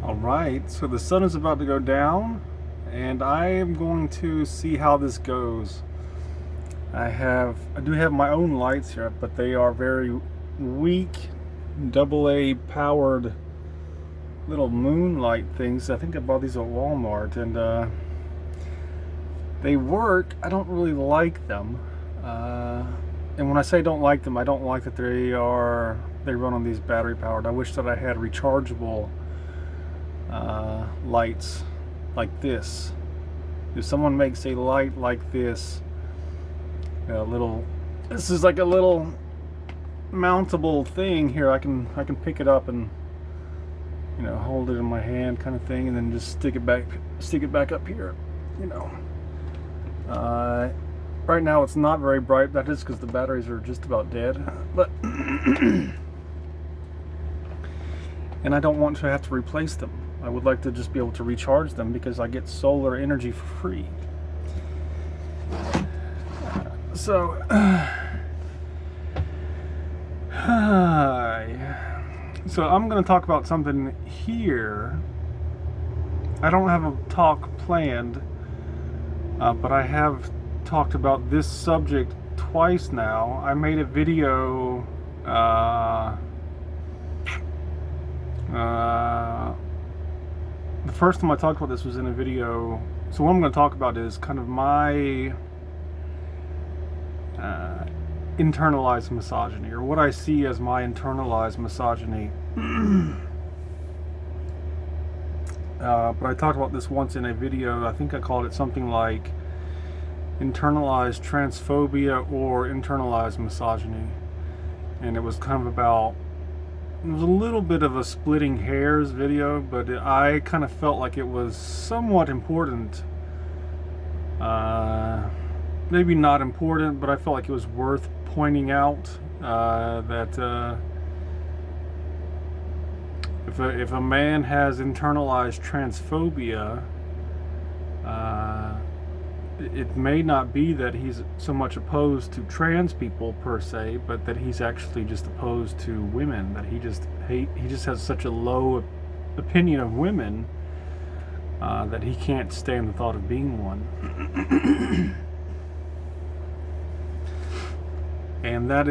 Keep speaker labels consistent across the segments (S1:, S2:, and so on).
S1: Alright, so the sun is about to go down, and I am going to see how this goes. I do have my own lights here, but they are very weak, AA powered little moonlight things. I think I bought these at Walmart, and they work. I don't really like them. And when I say don't like them, I don't like that they run on these battery powered. I wish that I had rechargeable lights like this. If someone makes a light like this, this is like a little mountable thing here. I can pick it up and hold it in my hand, kind of thing, and then just stick it back up here. Right now it's not very bright. That is because the batteries are just about dead. But and I don't want to have to replace them. I would like to just be able to recharge them because I get solar energy for free. So I'm going to talk about something here. I don't have a talk planned, but I have talked about this subject twice now. I made a video the first time I talked about this was in a video. So what I'm going to talk about is kind of my internalized misogyny, or what I see as my internalized misogyny. But I talked about this once in a video. I think I called it something like internalized transphobia or internalized misogyny. And it was kind of about, it was a little bit of a splitting hairs video, but I kind of felt like it was somewhat important. Maybe not important, but I felt like it was worth pointing out that if a man has internalized transphobia, it may not be that he's so much opposed to trans people per se, but that he's actually just opposed to women. That he just has such a low opinion of women that he can't stand the thought of being one. And that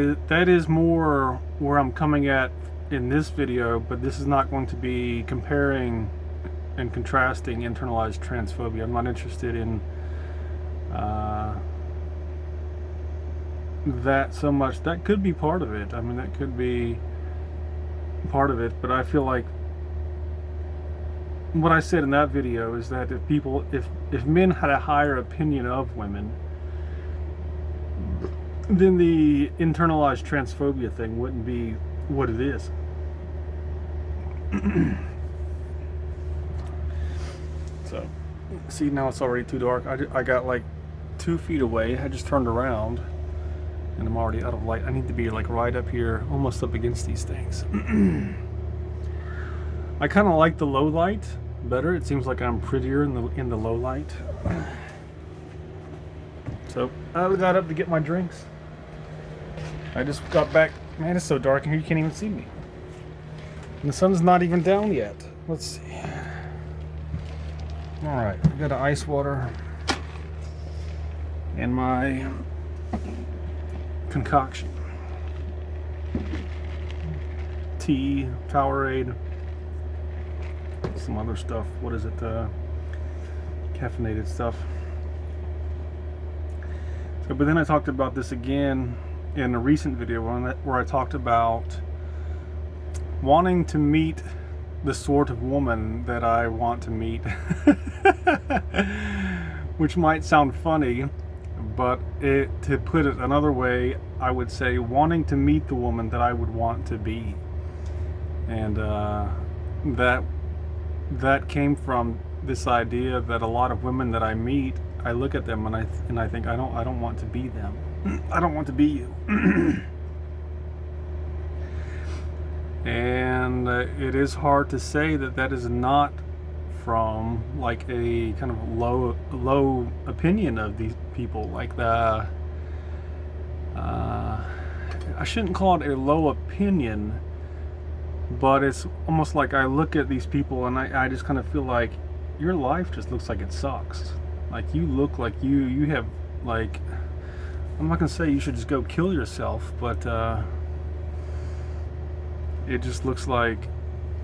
S1: is more where I'm coming at in this video, but this is not going to be comparing and contrasting internalized transphobia. I'm not interested in that so much. That could be part of it. I mean, that could be part of it, but I feel like what I said in that video is that if men had a higher opinion of women, then the internalized transphobia thing wouldn't be what it is. So, see, now it's already too dark. I got like 2 feet away. I just turned around and I'm already out of light. I need to be like right up here, almost up against these things. I kind of like the low light better. It seems like I'm prettier in the low light. So I got up to get my drinks. I just got back. Man, it's so dark in here you can't even see me. And the sun's not even down yet. Let's see. Alright, I got an ice water and my concoction. Tea, Powerade, some other stuff. What is it? Caffeinated stuff. So, but then I talked about this again in a recent video where I talked about wanting to meet the sort of woman that I want to meet. Which might sound funny, but to put it another way, I would say wanting to meet the woman that I would want to be. And that came from this idea that a lot of women that I meet, I look at them and I think I don't want to be them. I don't want to be you. And it is hard to say that is not from like a kind of low opinion of these people. Like I shouldn't call it a low opinion, But it's almost like I look at these people and I just kind of feel like your life just looks like it sucks. Like you look like you have like, I'm not gonna say you should just go kill yourself, but it just looks like,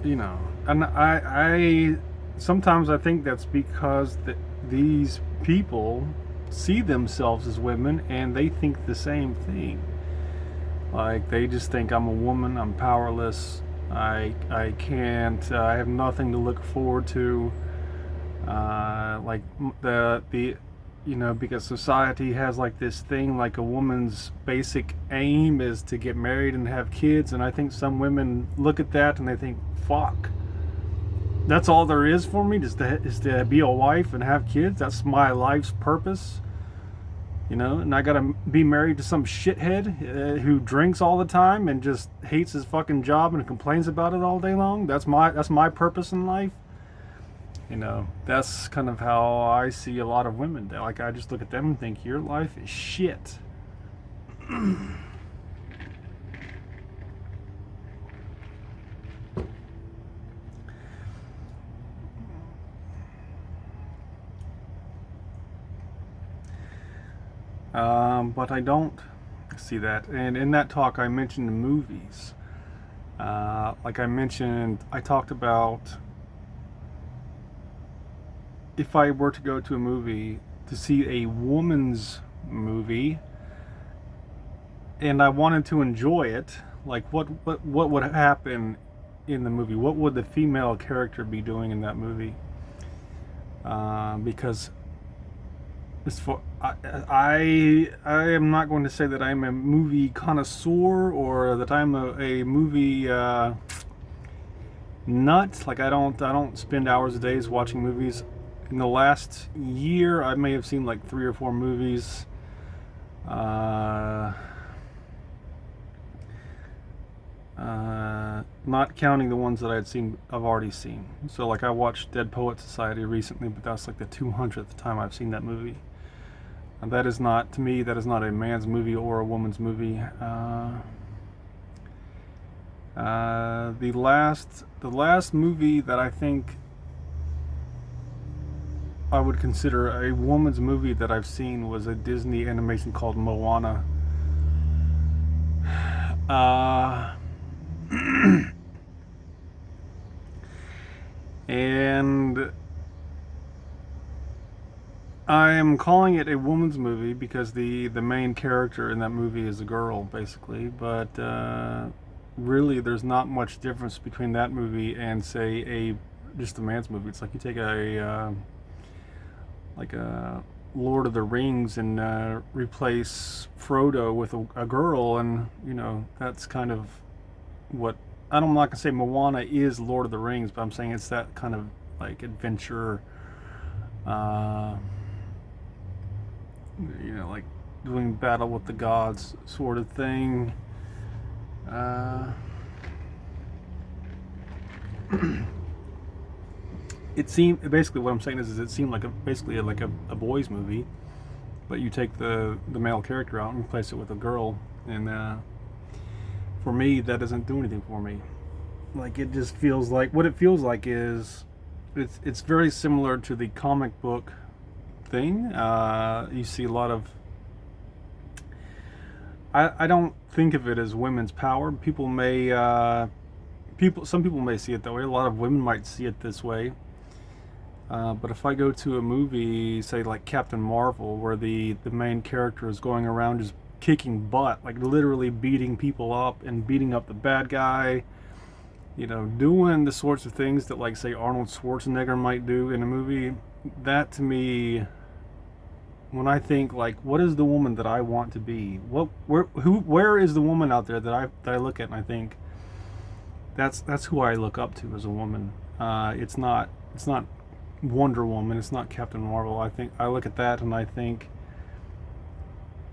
S1: you know. And I sometimes I think that's because these people see themselves as women and they think the same thing. Like they just think I'm a woman, I'm powerless, I can't, I have nothing to look forward to. Like the you know, because society has like this thing, like a woman's basic aim is to get married and have kids, and I think some women look at that and they think, fuck, that's all there is for me, is to be a wife and have kids. That's my life's purpose, you know. And I gotta be married to some shithead who drinks all the time and just hates his fucking job and complains about it all day long. That's my purpose in life. You know, that's kind of how I see a lot of women. Like I just look at them and think your life is shit. But I don't see that. And in that talk, I mentioned movies. Like I mentioned, I talked about if I were to go to a movie to see a woman's movie and I wanted to enjoy it, like what would happen in the movie? What would the female character be doing in that movie? Because as for I am not going to say that I'm a movie connoisseur or that I'm a movie nut. Like I don't spend hours a days watching movies. In the last year, I may have seen like 3 or 4 movies. Not counting the ones that I've already seen. So like I watched Dead Poet Society recently, but that's like the 200th time I've seen that movie. And that is not, to me, that is not a man's movie or a woman's movie. The last movie that I think I would consider a woman's movie that I've seen was a Disney animation called Moana. And I am calling it a woman's movie because the main character in that movie is a girl, basically. But really, there's not much difference between that movie and say just a man's movie. It's like you take a Lord of the Rings and replace Frodo with a girl, and you know that's kind of what I'm not gonna say Moana is Lord of the Rings, but I'm saying it's that kind of like adventure, you know, like doing battle with the gods sort of thing. It seemed basically what I'm saying is it seemed like basically like a boys movie, but you take the male character out and replace it with a girl, and for me that doesn't do anything for me. Like it just feels like what it feels like is it's very similar to the comic book thing. You see a lot of I don't think of it as women's power. Some people may see it that way. A lot of women might see it this way. But if I go to a movie, say like Captain Marvel, where the main character is going around just kicking butt, like literally beating people up and beating up the bad guy, you know, doing the sorts of things that like say Arnold Schwarzenegger might do in a movie, that to me, when I think like what is the woman that I want to be, where is the woman out there that I look at and I think that's who I look up to as a woman. It's not Wonder Woman, it's not Captain Marvel. I think I look at that and I think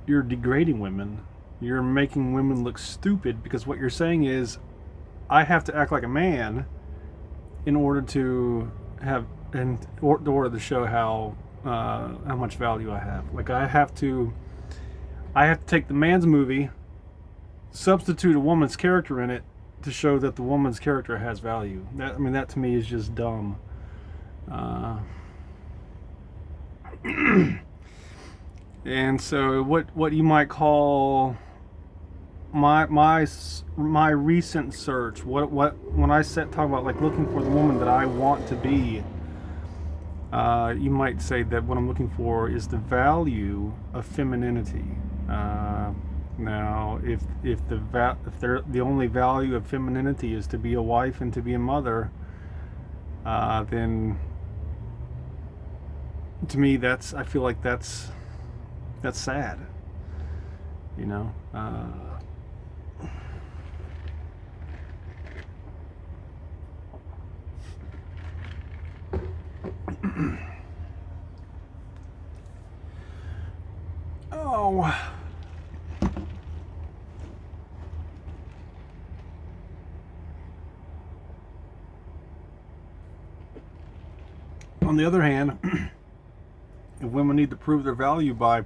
S1: you're degrading women. You're making women look stupid because what you're saying is I have to act like a man in order to have in order to show how much value I have. Like I have to take the man's movie, substitute a woman's character in it, to show that the woman's character has value. That, I mean, that to me is just dumb. And so what you might call my recent search, what when I talk about like looking for the woman that I want to be, you might say that what I'm looking for is the value of femininity. Now, if the only value of femininity is to be a wife and to be a mother, then to me I feel like that's sad, you know. Oh. On the other hand, if women need to prove their value by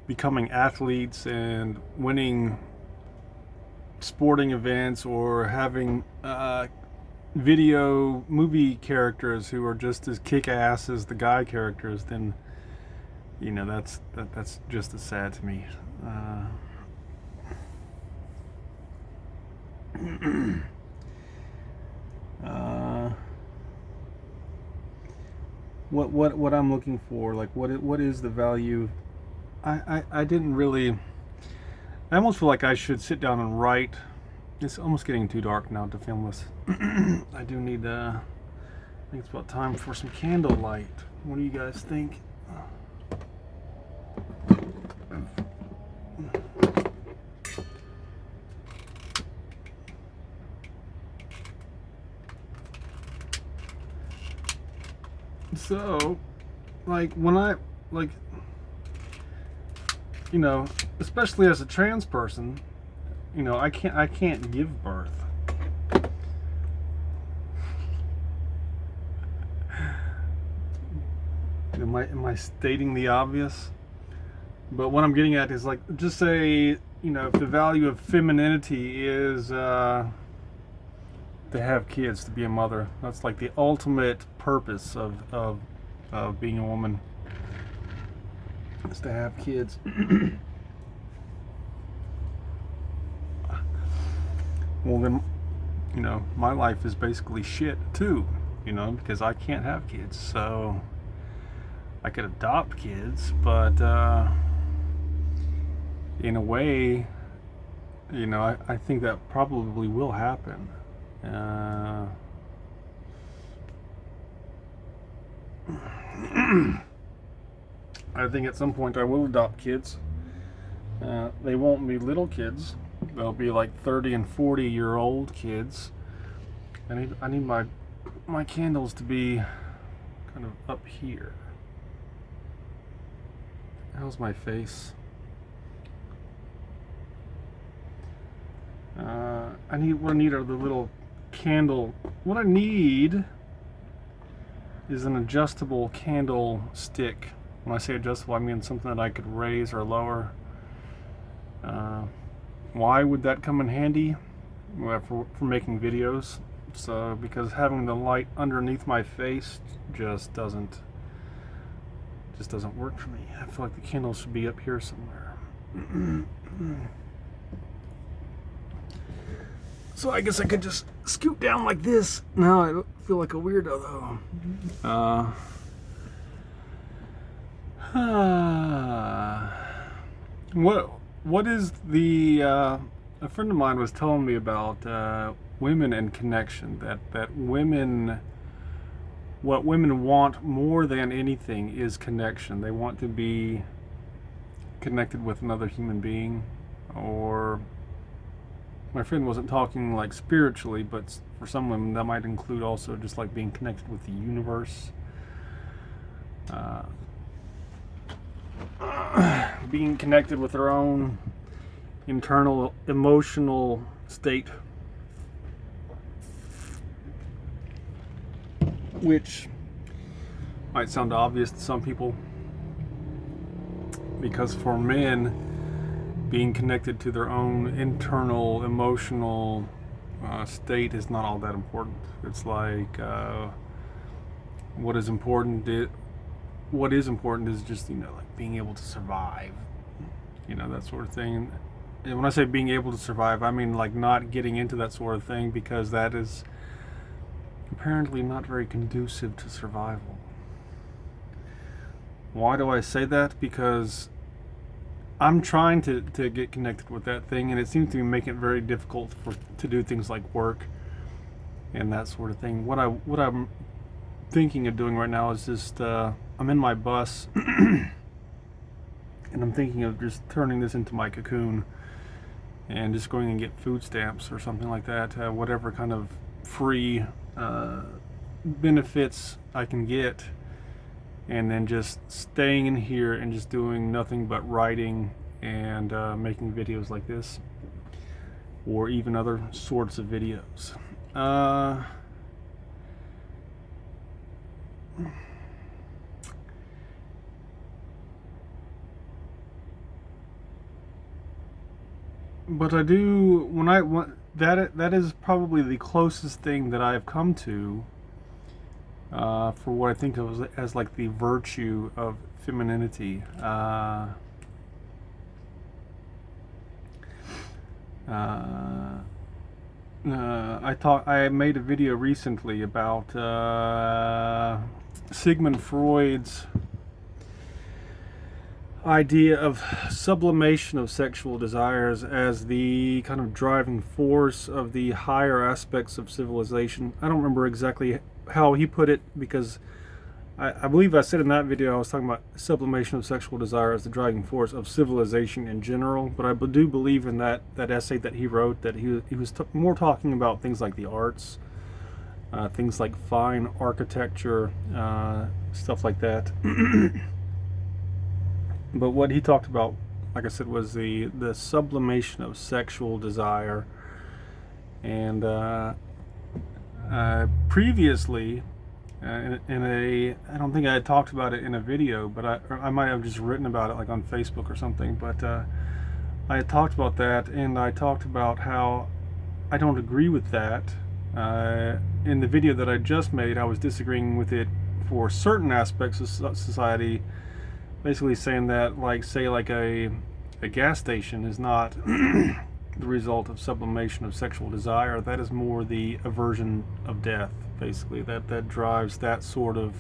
S1: becoming athletes and winning sporting events or having movie characters who are just as kick-ass as the guy characters, then you know that's just as sad to me. What I'm looking for, like what is the value? I didn't really. I almost feel like I should sit down and write. It's almost getting too dark now to film this. I do need. I think it's about time for some candlelight. What do you guys think? So, like when I you know, especially as a trans person, you know, I can't give birth. Am I stating the obvious? But what I'm getting at is like, just say, you know, if the value of femininity is to have kids, to be a mother, that's like the ultimate purpose of being a woman, is to have kids. Well then, you know, my life is basically shit too, you know, because I can't have kids. So I could adopt kids, but in a way, you know, I think that probably will happen. I think at some point I will adopt kids. They won't be little kids. They'll be like 30 and 40-year-old kids. I need my candles to be kind of up here. How's my face? What I need are the little candle. What I need is an adjustable candle stick. When I say adjustable, I mean something that I could raise or lower. Why would that come in handy? Well, for making videos. So because having the light underneath my face just doesn't work for me. I feel like the candle should be up here somewhere. So I guess I could just scoot down like this. Now I feel like a weirdo though. What is the a friend of mine was telling me about women and connection, that women, what women want more than anything is connection. They want to be connected with another human being. Or my friend wasn't talking like spiritually, but for some women that might include also just like being connected with the universe. Being connected with their own internal emotional state, which might sound obvious to some people, because for men, being connected to their own internal emotional state is not all that important. It's like what is important. What is important is just like being able to survive. That sort of thing. And when I say being able to survive, I mean like not getting into that sort of thing, because that is apparently not very conducive to survival. Why do I say that? Because I'm trying to get connected with that thing, and it seems to be making it very difficult to do things like work and that sort of thing. What I'm thinking of doing right now is just I'm in my bus and I'm thinking of just turning this into my cocoon and just going and get food stamps or something like that, whatever kind of free benefits I can get, and then just staying in here and just doing nothing but writing and making videos like this, or even other sorts of videos. But I do, that is probably the closest thing that I've come to for what I think of as like the virtue of femininity. I made a video recently about Sigmund Freud's idea of sublimation of sexual desires as the kind of driving force of the higher aspects of civilization. I don't remember exactly how he put it, because I believe I said in that video I was talking about sublimation of sexual desire as the driving force of civilization in general, but I do believe in that essay that he wrote that he was more talking about things like the arts, things like fine architecture, stuff like that. But what he talked about, like I said, was the sublimation of sexual desire. And previously, I don't think I had talked about it in a video, but I might have just written about it like on Facebook or something. But I had talked about that, and I talked about how I don't agree with that. In the video that I just made, I was disagreeing with it for certain aspects of society. Basically saying that, like, say, like a gas station is not the result of sublimation of sexual desire. That is more the aversion of death, basically. That drives that sort of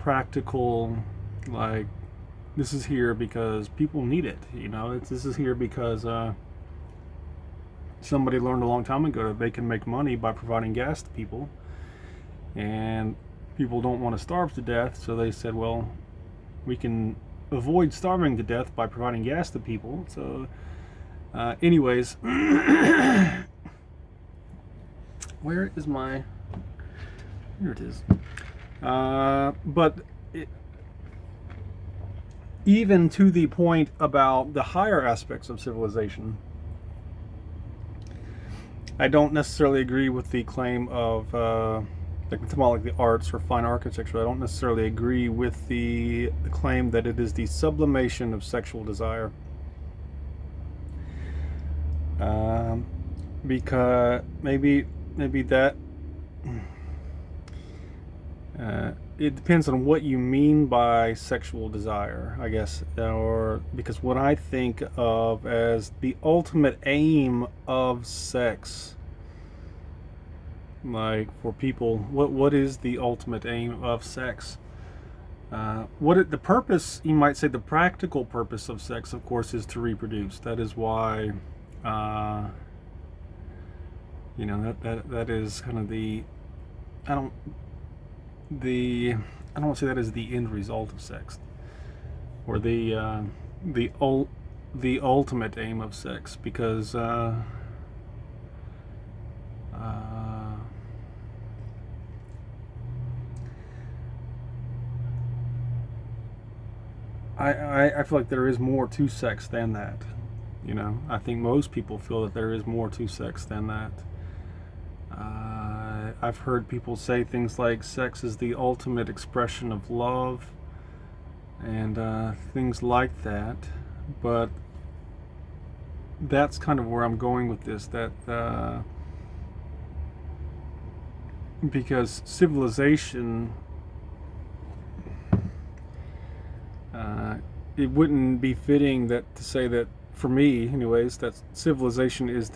S1: practical, like, this is here because people need it. This is here because somebody learned a long time ago that they can make money by providing gas to people, and people don't want to starve to death, so they said, well, we can avoid starving to death by providing gas to people. So anyways, where is my, here it is. But even to the point about the higher aspects of civilization, I don't necessarily agree with the claim of like the arts or fine architecture. I don't necessarily agree with the claim that it is the sublimation of sexual desire, because maybe that it depends on what you mean by sexual desire, I guess, or because what I think of as the ultimate aim of sex, like for people, what is the ultimate aim of sex? The purpose, you might say, the practical purpose of sex, of course, is to reproduce. That is why, that is kind of I don't want to say that is the end result of sex, or the ultimate aim of sex, because I feel like there is more to sex than that. I think most people feel that there is more to sex than that. I've heard people say things like sex is the ultimate expression of love and things like that, but that's kind of where I'm going with this, that because civilization, it wouldn't be fitting that to say that, for me anyways, that civilization is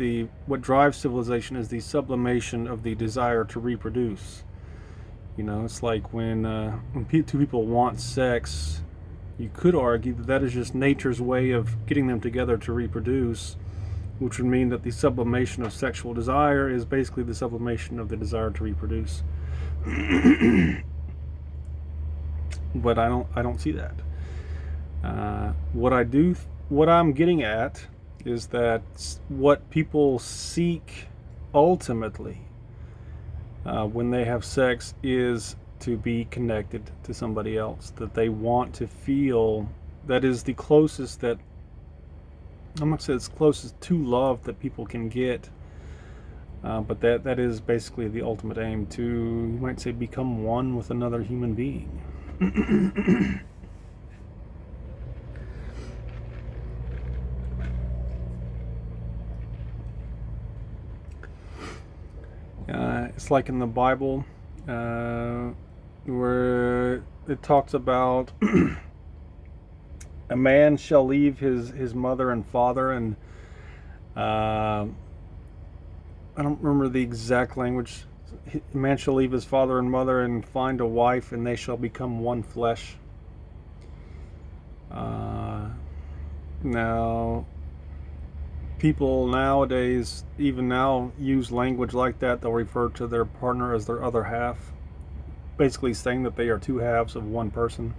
S1: what drives civilization is the sublimation of the desire to reproduce. It's like when two people want sex, you could argue that that is just nature's way of getting them together to reproduce, which would mean that the sublimation of sexual desire is basically the sublimation of the desire to reproduce. But I don't see that. What I'm getting at is that what people seek ultimately when they have sex is to be connected to somebody else, that they want to feel. That is the closest that, I'm not saying it's closest to love that people can get, but that is basically the ultimate aim, to, you might say, become one with another human being. It's like in the Bible, where it talks about a man shall leave his mother and father, and I don't remember the exact language. A man shall leave his father and mother and find a wife, and they shall become one flesh. Now, people nowadays, even now, use language like that. They'll refer to their partner as their other half, basically saying that they are two halves of one person.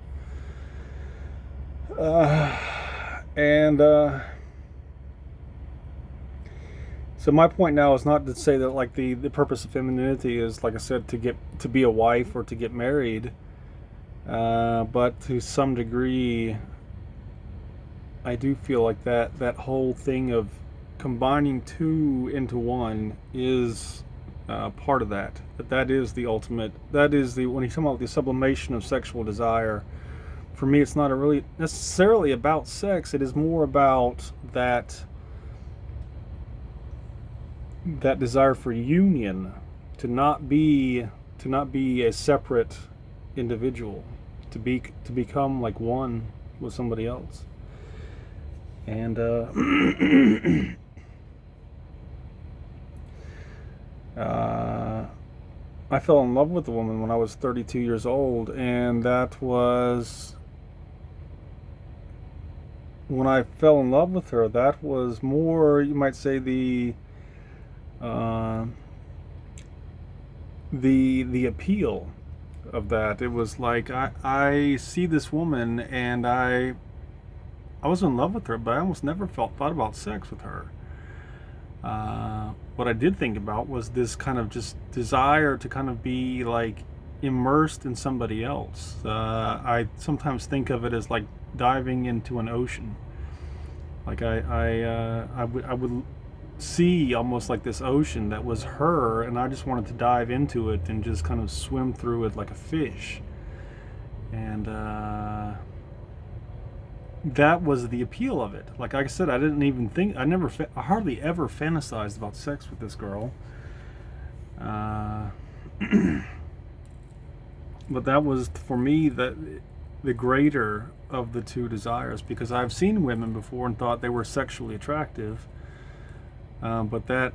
S1: So my point now is not to say that, like, the purpose of femininity is, like I said, to be a wife or to get married, but to some degree, I do feel like that whole thing of combining two into one is part of that. That is the ultimate. That is when you talk about the sublimation of sexual desire. For me, it's not really necessarily about sex. It is more about that desire for union, to not be a separate individual, to become like one with somebody else. And I fell in love with a woman when I was 32 years old, and that was, when I fell in love with her, that was more, you might say, the appeal of that. It was like, I see this woman, and I was in love with her, but I almost never thought about sex with her. What I did think about was this kind of just desire to kind of be like immersed in somebody else. I sometimes think of it as like diving into an ocean. Like I would see almost like this ocean that was her, and I just wanted to dive into it and just kind of swim through it like a fish. And that was the appeal of it. Like I said, I didn't even think, I hardly ever fantasized about sex with this girl. But that was, for me, the greater of the two desires, because I've seen women before and thought they were sexually attractive, but that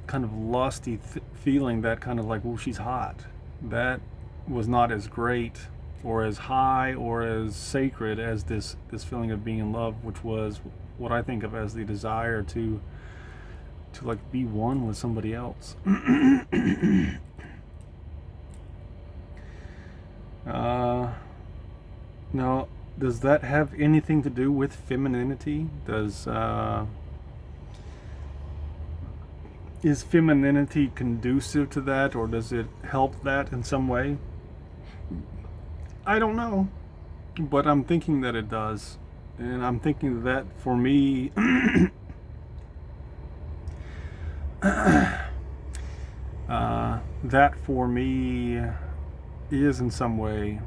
S1: kind of lusty feeling, that kind of like, oh, she's hot, that was not as great or as high or as sacred as this feeling of being in love, which was what I think of as the desire to like be one with somebody else. Now, does that have anything to do with femininity? Is femininity conducive to that, or does it help that in some way? I don't know, but I'm thinking that it does, and I'm thinking that for me, that for me is in some way.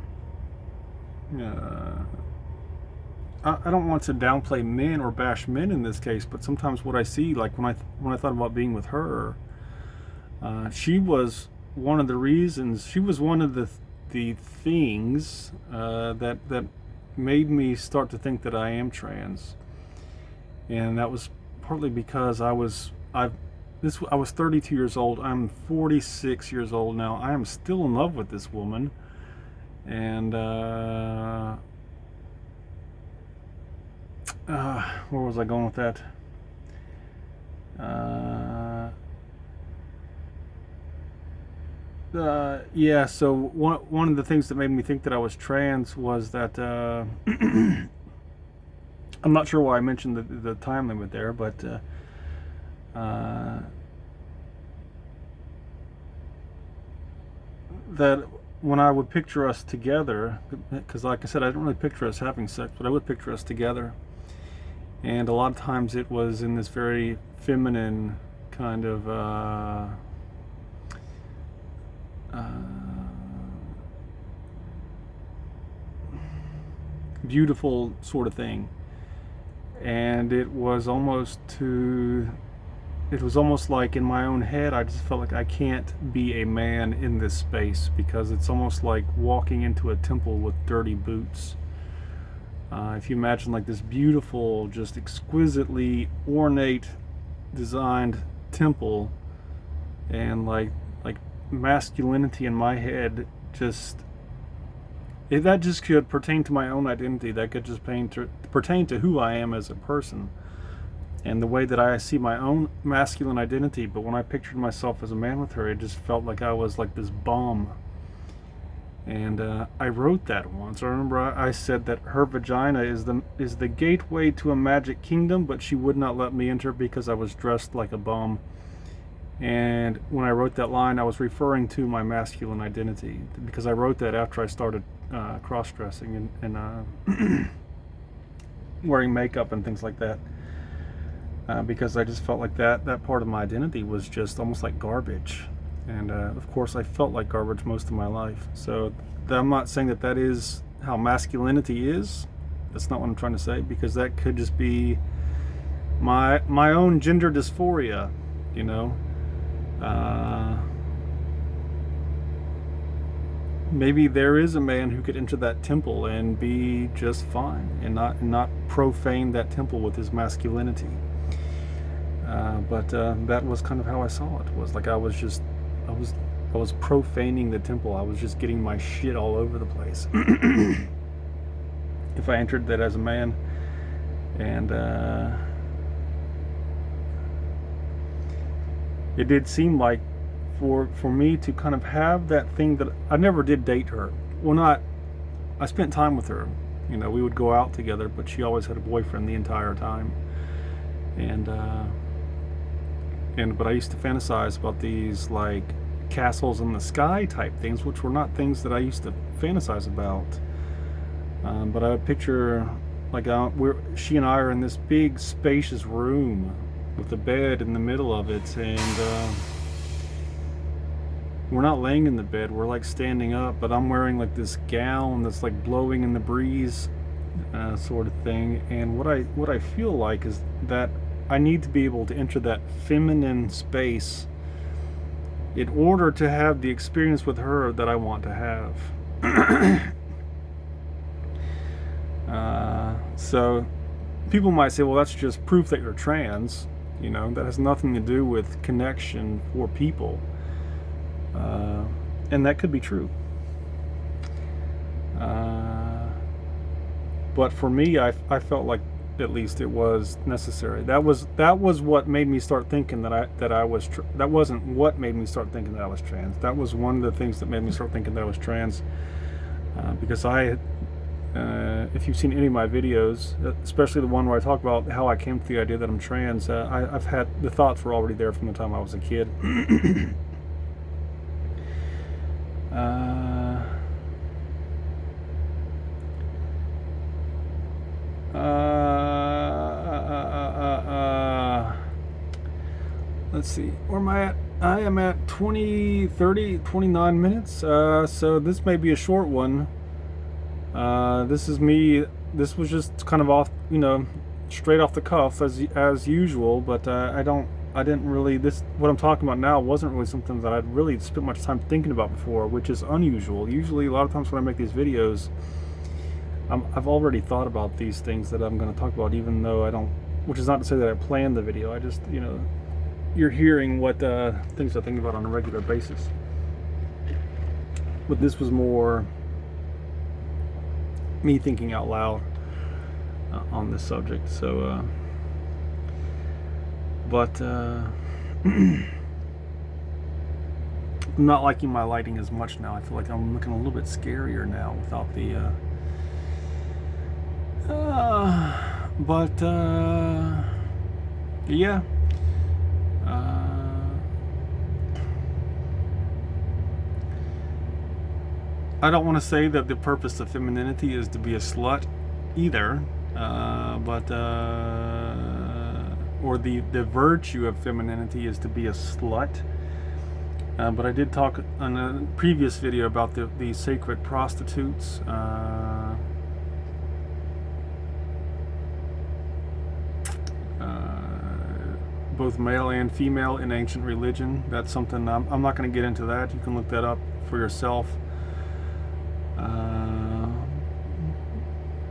S1: I don't want to downplay men or bash men in this case, but sometimes what I see, like when I thought about being with her, she was one of the reasons, she was one of the things that made me start to think that I am trans, and that was partly because I was 32 years old. I'm 46 years old now. I am still in love with this woman, and where was I going with that? Yeah, so one of the things that made me think that I was trans was that I'm not sure why I mentioned the time limit there, but that when I would picture us together, because like I said, I didn't really picture us having sex, but I would picture us together, and a lot of times it was in this very feminine kind of beautiful sort of thing, and it was almost like in my own head I just felt like I can't be a man in this space, because it's almost like walking into a temple with dirty boots. If you imagine like this beautiful, just exquisitely ornate designed temple, and like masculinity in my head, just that just could pertain to my own identity, that could just pertain to who I am as a person and the way that I see my own masculine identity. But when I pictured myself as a man with her, it just felt like I was like this bum. And I wrote that once. I remember I said that her vagina is the gateway to a magic kingdom, but she would not let me enter because I was dressed like a bum. And when I wrote that line, I was referring to my masculine identity, because I wrote that after I started cross-dressing and wearing makeup and things like that, because I just felt like that part of my identity was just almost like garbage. And of course I felt like garbage most of my life. So I'm not saying that is how masculinity is. That's not what I'm trying to say, because that could just be my own gender dysphoria, you know. Maybe there is a man who could enter that temple and be just fine, and not profane that temple with his masculinity. But that was kind of how I saw it. Was like I was profaning the temple. I was just getting my shit all over the place if I entered that as a man. And it did seem like for me to kind of have that thing that I never did date her. Well, I spent time with her. You know, we would go out together, but she always had a boyfriend the entire time. But I used to fantasize about these like castles in the sky type things, which were not things that I used to fantasize about. But I would picture like she and I are in this big spacious room with a bed in the middle of it, and we're not laying in the bed, we're like standing up, but I'm wearing like this gown that's like blowing in the breeze, sort of thing. And what I feel like is that I need to be able to enter that feminine space in order to have the experience with her that I want to have. So people might say, well, that's just proof that you're trans. You know, that has nothing to do with connection for people. And that could be true. But for me, I felt like at least it was necessary. That was what made me start thinking that I was that wasn't what made me start thinking that I was trans. That was one of the things that made me start thinking that I was trans, because if you've seen any of my videos, especially the one where I talk about how I came to the idea that I'm trans, I've had the thoughts were already there from the time I was a kid. Let's see, where am I at? I am at 29 minutes, so this may be a short one. This is me, this was just kind of off, straight off the cuff as usual, but I don't didn't really, what I'm talking about now wasn't really something that I'd really spent much time thinking about before, which is unusual. Usually, a lot of times when I make these videos, I've already thought about these things that I'm going to talk about, even though I don't, which is not to say that I planned the video. I just, you're hearing what things I think about on a regular basis. But this was more me thinking out loud on this subject. So, but I'm not liking my lighting as much now. I feel like I'm looking a little bit scarier now without the yeah. I don't want to say that the purpose of femininity is to be a slut either, or the virtue of femininity is to be a slut. But I did talk in a previous video about the sacred prostitutes. Both male and female in ancient religion. That's something I'm not going to get into that. You can look that up for yourself.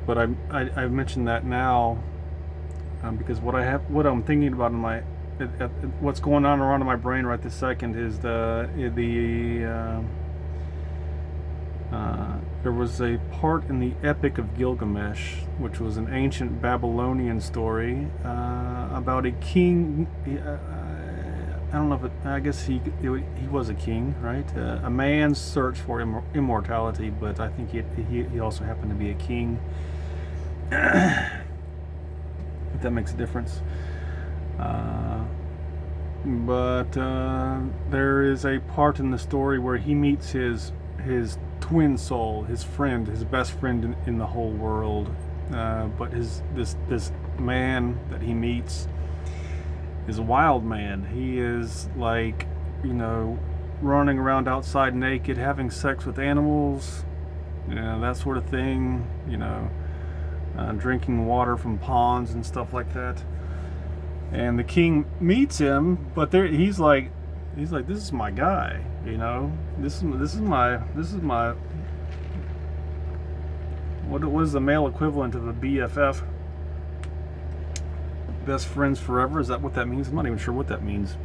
S1: But I mentioned that now because what I'm thinking about in my what's going on around in my brain right this second is there was a part in the Epic of Gilgamesh, which was an ancient Babylonian story about a king. I don't know if I guess he was a king, right? A man's search for immortality, but I think he also happened to be a king. If that makes a difference. But there is a part in the story where he meets his twin soul, his friend, his best friend in the whole world. But this man that he meets is a wild man. He is like, running around outside naked, having sex with animals, that sort of thing, drinking water from ponds and stuff like that. And the king meets him, but he's like, this is my guy, this is my what is the male equivalent of a BFF? Best friends forever? Is that what that means? I'm not even sure what that means.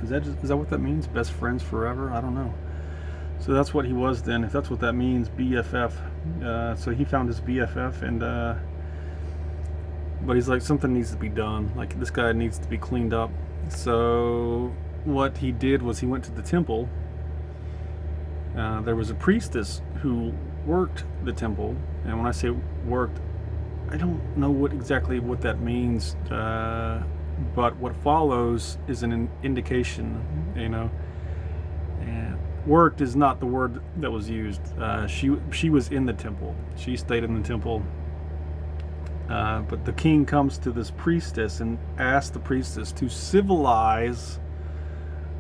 S1: Is that what that means? Best friends forever? I don't know. So that's what he was then, if that's what that means, BFF. So he found his BFF, and but he's like, something needs to be done. Like, this guy needs to be cleaned up. So what he did was he went to the temple. There was a priestess who worked the temple, and when I say worked, I don't know exactly what that means, but what follows is an indication, and worked is not the word that was used. She was in the temple. She stayed in the temple. But the king comes to this priestess and asks the priestess to civilize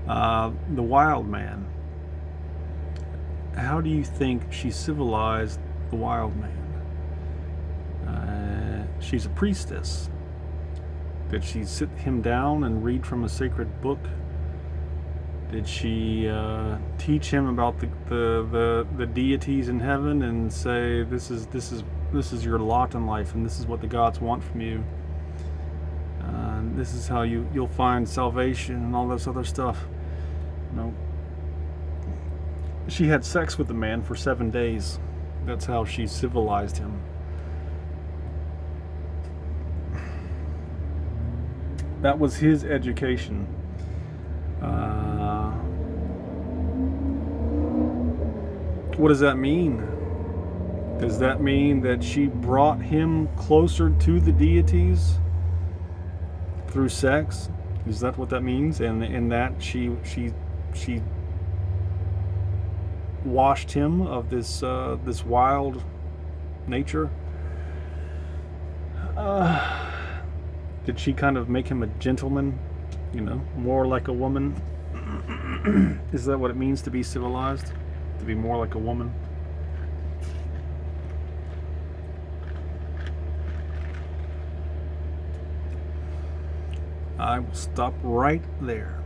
S1: the wild man. How do you think she civilized the wild man? She's a priestess. Did she sit him down and read from a sacred book? Did she teach him about the deities in heaven and say, this is your lot in life, and this is what the gods want from you? This is how you'll find salvation and all this other stuff. No. She had sex with the man for 7 days. That's how she civilized him. That was his education. What does that mean? Does that mean that she brought him closer to the deities through sex? Is that what that means? And in that she washed him of this wild nature? Did she kind of make him a gentleman, more like a woman? Is that what it means to be civilized? To be more like a woman? I will stop right there.